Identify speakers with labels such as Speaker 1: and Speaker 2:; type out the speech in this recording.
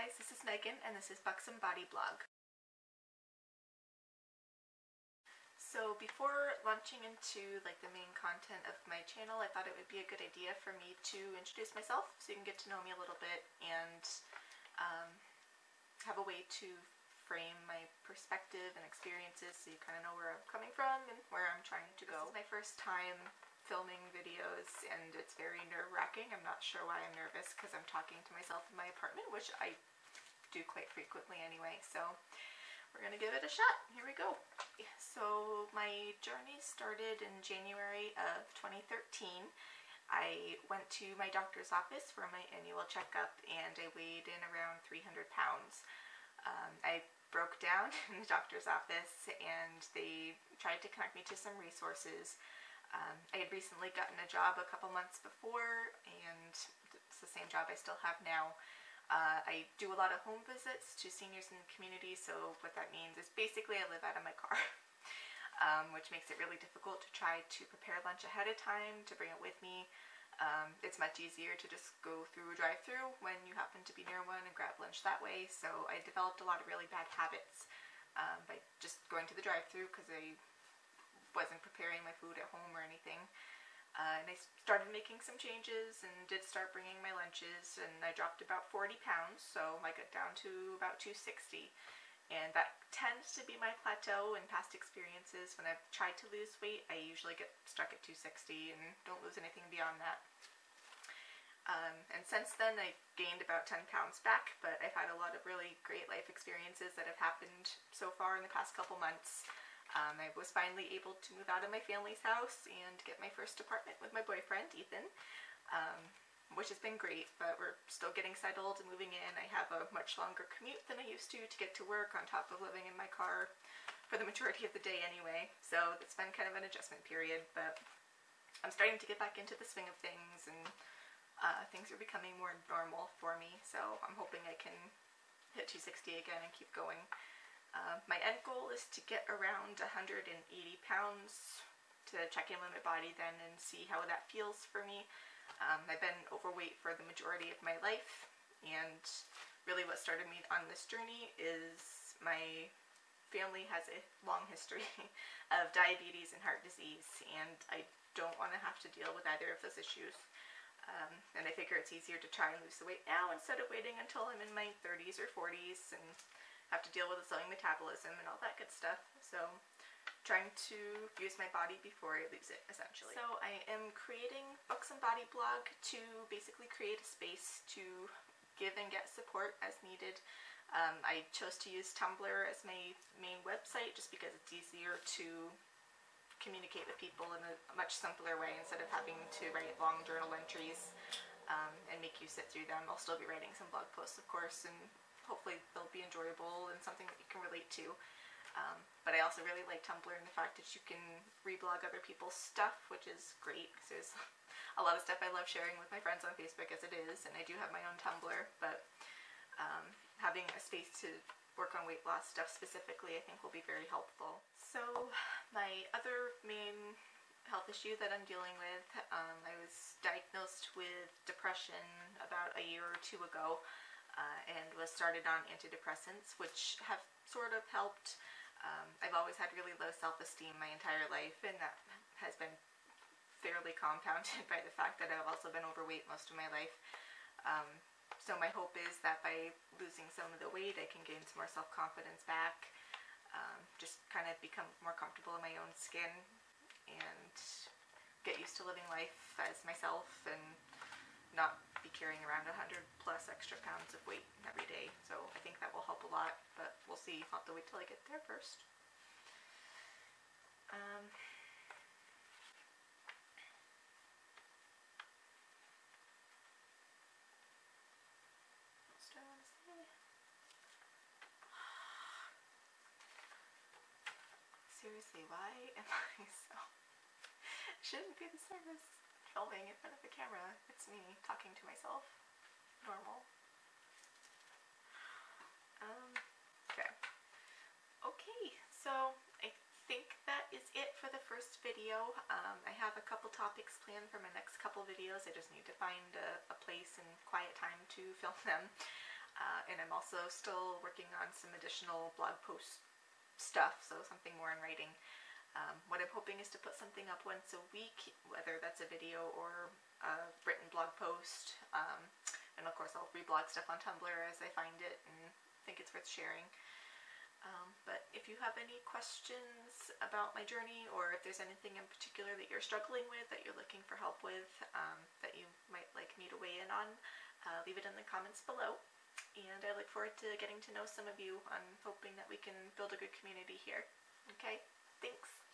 Speaker 1: guys, this is Megan and this is Buxom Body Blog. So before launching into the main content of my channel, I thought it would be a good idea for me to introduce myself so you can get to know me a little bit and have a way to frame my perspective and experiences so you kind of know where I'm coming from and where I'm trying to go. This is my first time filming videos and it's very nerve-wracking. I'm not sure why I'm nervous because I'm talking to myself in my apartment, which I do quite frequently anyway, so we're gonna give it a shot. Here we go. So my journey started in January of 2013. I went to my doctor's office for my annual checkup and I weighed in around 300 pounds. I broke down in the doctor's office and they tried to connect me to some resources. I had recently gotten a job a couple months before and it's the same job I still have now. I do a lot of home visits to seniors in the community, so what that means is basically I live out of my car, which makes it really difficult to try to prepare lunch ahead of time, to bring it with me. It's much easier to just go through a drive-thru when you happen to be near one and grab lunch that way, so I developed a lot of really bad habits by just going to the drive-thru because I wasn't preparing my food at home or anything. And I started making some changes and did start bringing my lunches, and I dropped about 40 pounds, so I got down to about 260. And that tends to be my plateau in past experiences. When I've tried to lose weight, I usually get stuck at 260 and don't lose anything beyond that. And since then, I gained about 10 pounds back, but I've had a lot of really great life experiences that have happened so far in the past couple months. I was finally able to move out of my family's house and get my first apartment with my boyfriend, Ethan, which has been great, but we're still getting settled and moving in. I have a much longer commute than I used to get to work on top of living in my car for the majority of the day anyway, so it's been kind of an adjustment period, but I'm starting to get back into the swing of things and things are becoming more normal for me, so I'm hoping I can hit 260 again and keep going. My end goal is to get around 180 pounds to check in with my body then and see how that feels for me. I've been overweight for the majority of my life, and really what started me on this journey is my family has a long history of diabetes and heart disease, and I don't want to have to deal with either of those issues. And I figure it's easier to try and lose the weight now instead of waiting until I'm in my 30s or 40s and have to deal with a slowing metabolism and all that good stuff. So trying to use my body before I lose it, essentially. So I am creating Buxom Body Blog to basically create a space to give and get support as needed. I chose to use Tumblr as my main website just because it's easier to communicate with people in a much simpler way instead of having to write long journal entries and make you sit through them. I'll still be writing some blog posts, of course, and hopefully they'll be enjoyable and something that you can relate to. But I also really like Tumblr and the fact that you can reblog other people's stuff, which is great because there's a lot of stuff I love sharing with my friends on Facebook as it is, and I do have my own Tumblr, but having a space to work on weight loss stuff specifically I think will be very helpful. So my other main health issue that I'm dealing with, I was diagnosed with depression about a year or two ago. And was started on antidepressants, which have sort of helped. I've always had really low self-esteem my entire life, and that has been fairly compounded by the fact that I've also been overweight most of my life. So my hope is that by losing some of the weight, I can gain some more self-confidence back, just kind of become more comfortable in my own skin, and get used to living life as myself, and not be carrying around 100 plus extra pounds of weight every day. So I think that will help a lot, but we'll see. I'll have to wait till I get there first. What else do I want to say? Seriously, why am I so... Shouldn't be the service. Filming in front of the camera. It's me talking to myself. Normal. Okay, so I think that is it for the first video. I have a couple topics planned for my next couple videos. I just need to find a place and quiet time to film them. And I'm also also still working on some additional blog post stuff, so something more in writing. What I'm hoping is to put something up once a week, whether that's a video or a written blog post. And of course I'll reblog stuff on Tumblr as I find it and think it's worth sharing. But if you have any questions about my journey, or if there's anything in particular that you're struggling with, that you're looking for help with, that you might like me to weigh in on, leave it in the comments below. And I look forward to getting to know some of you. I'm hoping that we can build a good community here. Okay, thanks.